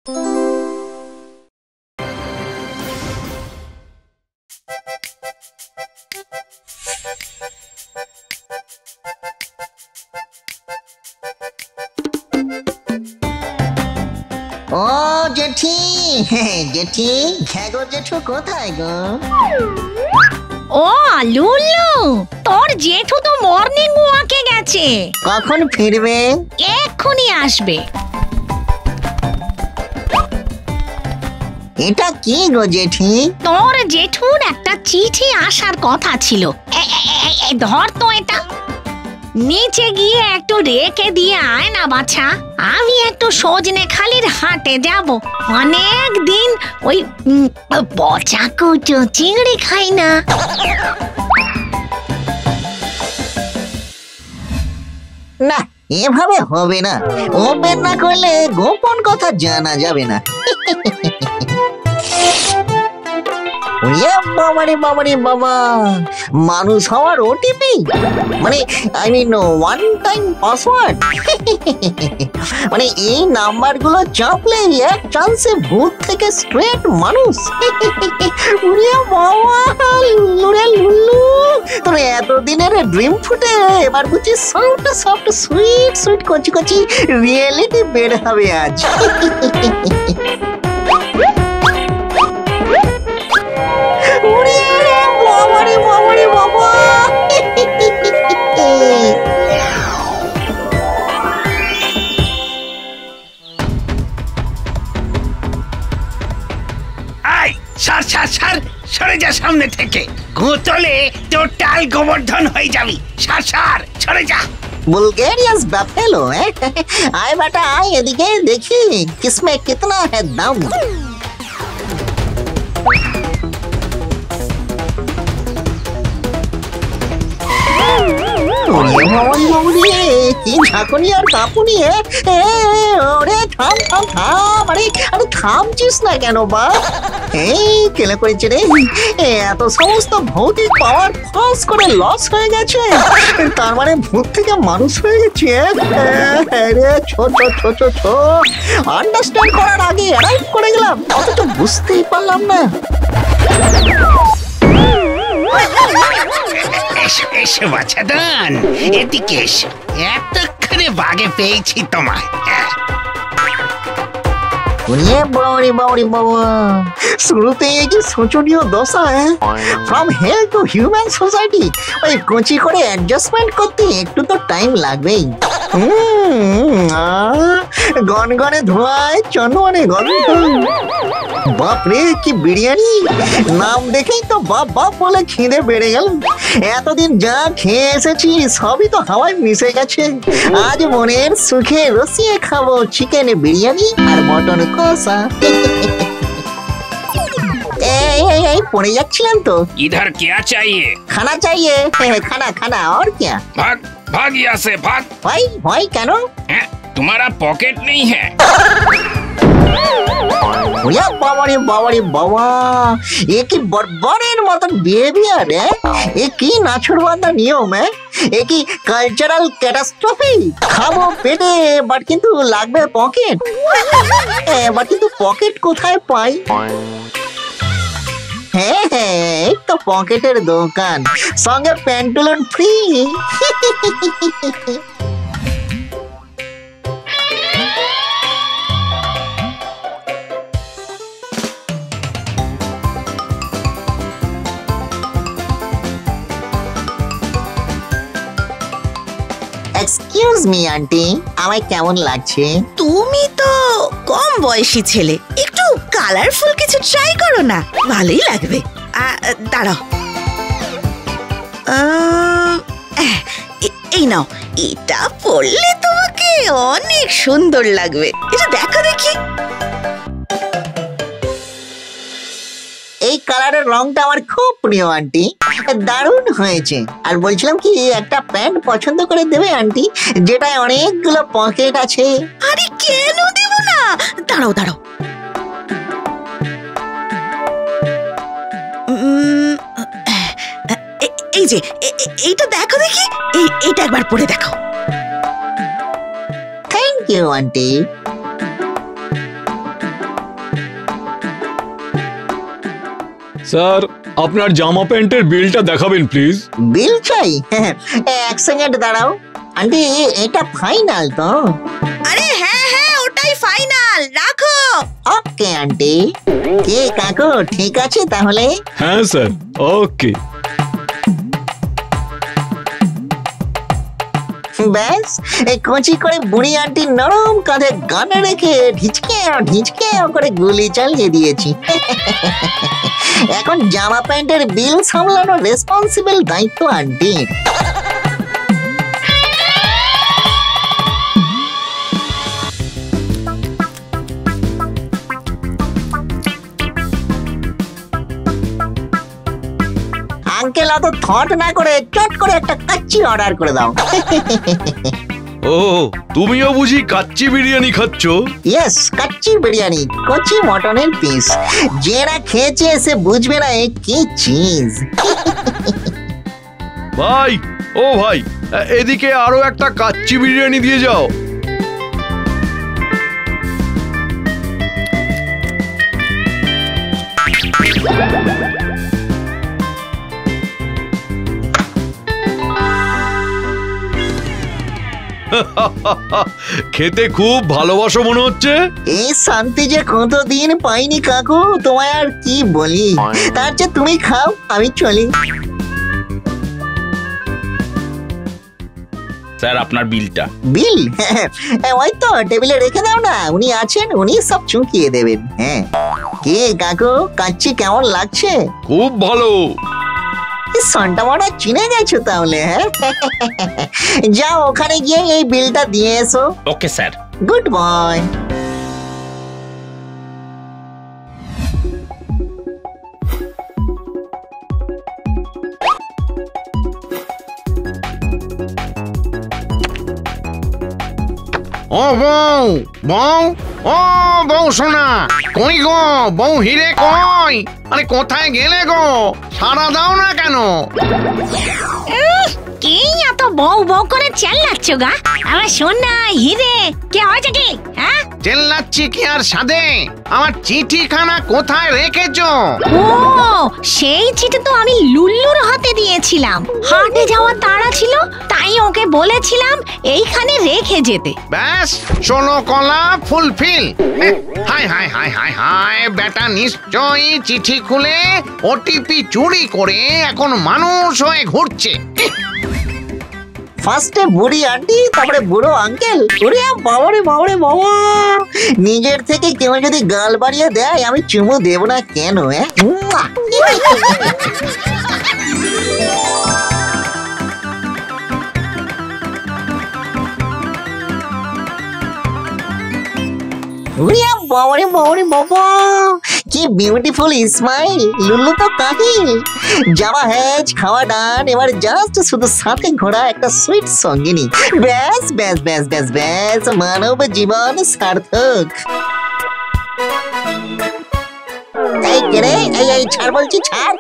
ও জেঠি, জেঠি ঘ্যাগো জেঠু কোথায় গো? ও লুল্লু, তোর জেঠু তো মর্নিং ওয়াকে গেছে। কখন ফিরবে? এক্ষুনি আসবে। এটা কি গো জেঠি? তোর জেঠুর একটা চিঠি আসার কথা ছিল। ধর তো এটা, নিচে গিয়ে একটু রেখে দিয়ে আয় না বাছা। আমি একটু সজনে খালির হাটে যাব। অনেক দিন ওই পচা কুচো চিংড়ি খাই না। না, এভাবে হবে না। ওপেন না করলে গোপন কথা জানা যাবে না। বাবারে বাবারে বাবা, মানুষ হওয়ার ওটিপি, মানে I mean one time password. মানে এই নাম্বার গুলো চাপলে এক চান্সে ভূত থেকে স্ট্রেট মানুষ। বাবা লুলুরে লুলু, তোর এতদিনের ড্রিম ফুটে এবার বুঝছি সফট সফট সুইট সুইট কচি কচি রিয়েলিটি বের হবে আজ। সরে যা সামনে থেকে, গোতলে টোটাল গোবর্ধন হয়ে যাবি। সার সরে যা। बुल्गेरियस बफेलो है। आए बेटा आए, एदिके देखी किसमें कितना है दम। কি ঝাঁকুনি আর কাঁপুনি! ওরে থাম থাম থাম, আরে আরে থামছিস না কেন বা? এই কেলে করেছে রে, এত সমস্ত ভৌতিক পাওয়ার ফাঁস করে লস হয়ে গেছে। তার মানে ভূত থেকে মানুষ হয়ে গেছে। রে ছোট ছোট ছোট আন্ডারস্ট্যান্ড করার আগে অ্যারাইভ করে গেলাম, অথচ বুঝতেই পারলাম না। এসো বাছাদান, এদিকে এসো। এতক্ষণে বাগে পেয়েছি তোমায়। শুরুতে কি শোচনীয় দশা! From hell to human society. ওই কচি করে অ্যাডজাস্টমেন্ট করতে একটু তো টাইম লাগবেই। গনগনে ধোঁয়ায় চন্দনে গন্ধ। বাপরে কি বিরিয়ানি! নাম দেখেই তো বাপ বাপ বলে খিদে বেড়ে গেল। এতদিন যা খেয়ে এসেছি সবই তো হাওয়ায় মিশে গেছে। আজ মনের সুখে রসিয়ে খাবো চিকেন বিরিয়ানি আর মটন কষা। পড়ে যাচ্ছিলাম তো। इधर क्या चाहिए? खाना चाहिए। खाना खाना और क्या? भाग भाग यहाँ से भाग। भाई কেন? तुम्हारा पॉकेट नहीं है? বাবারে বাবারে বাবা, এ কি বর্বরের মতন বিহেভিয়ার! এ কি নাছড়বান্ধা নিয়ম! এ কি কালচারাল ক্যাটাস্ট্রফি! খাবো পেটে, বাট কিন্তু লাগবে পকেট। বাট কিন্তু পকেট কোথায় পাই? হ্যাঁ এই তো পকেটের দোকান, সঙ্গে প্যান্টুলন ফ্রি। এক্সকিউজ মি আন্টি, আমায় কেমন লাগছে? তুমি তো কম বয়সী ছেলে, একটু কালারফুল কিছু ট্রাই করো না, ভালোই লাগবে। দাঁড়াও, এই নাও, এটা পরলে তোমাকে অনেক সুন্দর লাগবে। এটা দেখো দেখি। এই কালারের রংটা আমার খুব প্রিয় আন্টি, দারুণ হয়েছে। আর বলছিলাম কি, একটা প্যান্ট পছন্দ করে দেবে আন্টি, যেটায় অনেকগুলো পকেট আছে? আরে কেন দেব না, দাঁড়াও দাঁড়াও। এই যে এইটা দেখো দেখি, এইটা একবার পরে দেখো। Thank you aunty. স্যার আপনার জামা প্যান্টের বিলটা দেখাবেন প্লিজ। বিল চাই? এক সেকেন্ড দাঁড়াও আন্টি, এটা ফাইনাল তো? আরে হ্যাঁ হ্যাঁ, ওটাই ফাইনাল, রাখো। Okay aunty. কে কাকু ঠিক আছে তাহলে? হ্যাঁ স্যার, ওকে। ব্যাস, এই কচি করে বুড়ি আন্টি নরম কাঁধে গানে রেখে ঢিচকে করে গুলি চালিয়ে দিয়েছি। এখন জামা প্যান্টের বিল সামলানোর রেসপন্সিবল দায়িত্ব আন্টির। আঙ্কেল অত থট না করে চট করে একটা কাচ্চি অর্ডার করে দাও। ও, তুমিও বুঝি কাচ্চি বিরিয়ানি খাচ্ছ? ইয়েস, কাচ্চি বিরিয়ানি, কচি মটনের পিস। যেটা খেয়েছে সে বুঝবে না এ কি চিজ। ভাই, ও ভাই, এদিকে আরো একটা কাচ্চি বিরিয়ানি দিয়ে যাও। খেতে খুব ভালোবাসো মনে হচ্ছে। এই শান্তি যে কতদিন পাইনি কাকু, তোমায় আর কি বলি। তার চেয়ে তুমি খাও, আমি চলি। স্যার আপনার বিলটা। বিল? ওই তো টেবিলে রেখে দাও না, উনি আছেন, উনি সব চুকিয়ে দেবেন। হ্যাঁ, কে কাকু, কাচ্চি কেমন লাগছে? খুব ভালো। সন্টা মারা চিনে গেছো তাহলে? হ্যাঁ, যাও ওখানে গিয়ে এই বিলটা দিয়ে এসো। Okay sir. Good boy. ও বউ, বউ, ও বউ শোনা, কই গো বউ হিরে কই? আরে কোথায় গেলে গো? সাড়া দাও না কেন? কে এত বউ বউ করে চেল্লাচ্ছ গা? আমার শোন না হিরে, কে হয়েছে কি? হ্যাঁ, চেল্লাচ্ছি কি আর সাধে? আমার চিঠিখানা কোথায় রেখেছো? ও সেই চিঠি তো আমি লুল্লুর হাতে দিয়েছিলাম। হাটে যাওয়ার তাড়া ছিল, তাই ওকে বলেছিলাম এইখানে রেখে যেতে। ব্যাস, ষোলো কলা fulfil. High high high high high, বেটা নিশ্চয়ই চিঠি খুলে ওটিপি চুরি করে এখন মানুষ হয়ে ঘুরছে। ফার্স্টে বুড়ি আন্টি, তারপরে বুড়ো আঙ্কেল। ওরে বাবারে বাবারে বাবা, নিজের থেকে কেউ যদি গাল বাড়িয়ে দেয় আমি চুমু দেব না কেন? বাবারে বাবারে বাবা, কি বিউটিফুল স্মাইল। লুল্লু তো কাহিল। যাওয়া হ্যাজ, খাওয়া ডান, এবার জাস্ট শুধু সাথে ঘোড়া একটা সুইট সঙ্গিনী। ব্যাস ব্যাস ব্যাস ব্যাস ব্যাস, মানব জীবন সার্থক। এই কে রে? এই ছাড় বলছি, ছাড়।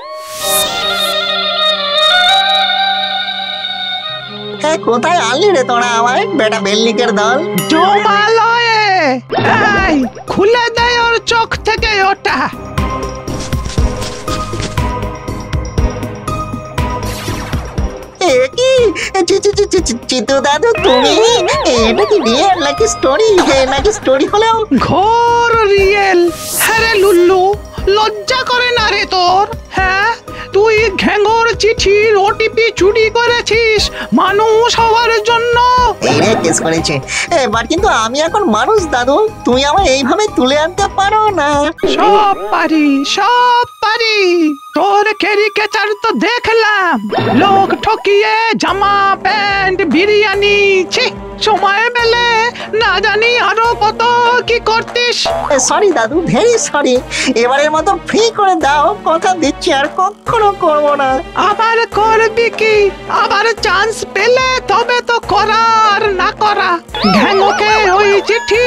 কোথায় আনলি রে তোরা আমায়, বেটা বেল্লিকের দল? জমালয়ে, এই খুলে দেয় ওর চোখ থেকে ওটা। চিতু দাদু তুমি? এটা কি রিয়েল নাকি স্টোরি? নাকি স্টোরি হলেও ঘোর রিয়েল। হ্যাঁ রে লুল্লু, লজ্জা করে না রে তোর? হ্যাঁ, তুই ঘেঙ্গর চিঠির ওটিপি চুরি করেছিস মানুষ হওয়ার জন্য। এই কেস করেছে, বাট কিন্তু আমি এখন মানুষ দাদু, তুমি আমায় এইভাবে তুলে আনতে পারো না। সব পারি, সব পারি। তোর ক্যারিকেচার তো দেখলাম, লোক ঠকিয়ে জামা প্যান্ট বিরিয়ানি। ছি, সময় পেলে না জানি আরো কত কি করতিস। সরি দাদু, ভেরি সরি। এবারের মতো ফ্রি করে দাও, কথা দিচ্ছি আর কখনো করবো না। আবার করবি কি? আবার চান্স পেলে তবে তো করার না করা। ঘ্যাঙ্গকে ওই চিঠি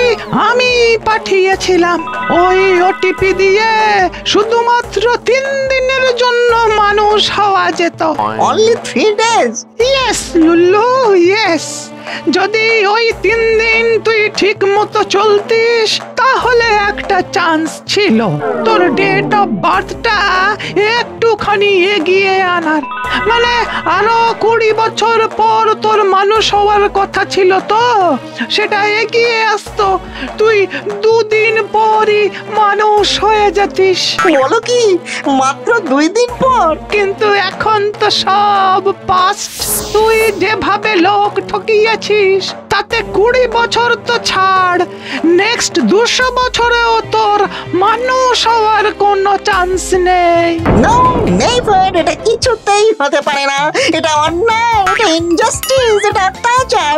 আমি পাঠিয়েছিলাম। ওই ওটিপি দিয়ে শুধুমাত্র 3 দিনের জন্য মানুষ হওয়া যেত। Only 3 days? Yes Lullu, yes. যদি ওই 3 দিন তুই ঠিক মতো চলতিস তাহলে একটা চান্স ছিল তোর ডেট অফ বার্থটা একটুখানি এগিয়ে আনার। মানে আরো 20 বছর পর তোর মানুষ হওয়ার কথা ছিল, তো সেটা এগিয়ে আসতো, তুই 2 দিন পরই মানুষ হয়ে যেতিস। বলো কি, মাত্র 2 দিন পর? কিন্তু এখন তো সব পাস্ট। তুই যেভাবে লোক ঠকিয়েছিস তাতে 20 বছর তো ছাড়, নেক্সট 200 বছরেও তোর মানুষ হওয়ার কোনো চান্স নেই। নো নেভার, এটা কিছুতেই হতে পারে না। এটা অন্যায়, এটা ইনজাস্টিস, এটা অত্যাচার।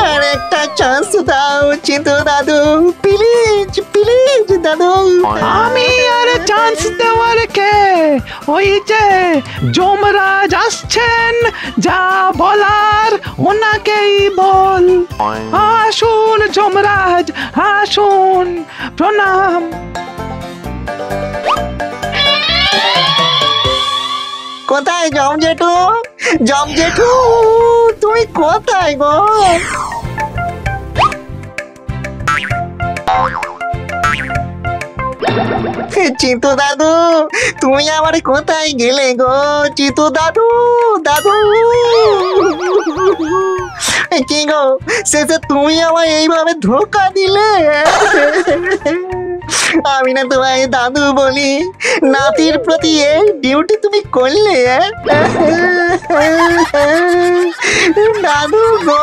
আর একটা চান্স দাও চিন্তু দাদু, প্লিজ প্লিজ দাদু। আমি আর চান্স দেওয়ার কে? ওই যে যমরাজ আসছেন, যা বলার ওনাকেই বল। আসুন যমরাজ, আসুন, প্রণাম। কোথায় জম জেঠু? জম জেঠু, তুমি কোথায় গো? চিন্তু দাদু, তুমি আমার কোথায় গেলে গো? চিন্তু দাদু, দাদু কি গো, শেষে তুমি আমায় এইভাবে ধোকা দিলে। আমি না তোমায় দাদু বলি, নাতির প্রতি এই ডিউটি তুমি করলে। দাদু গো।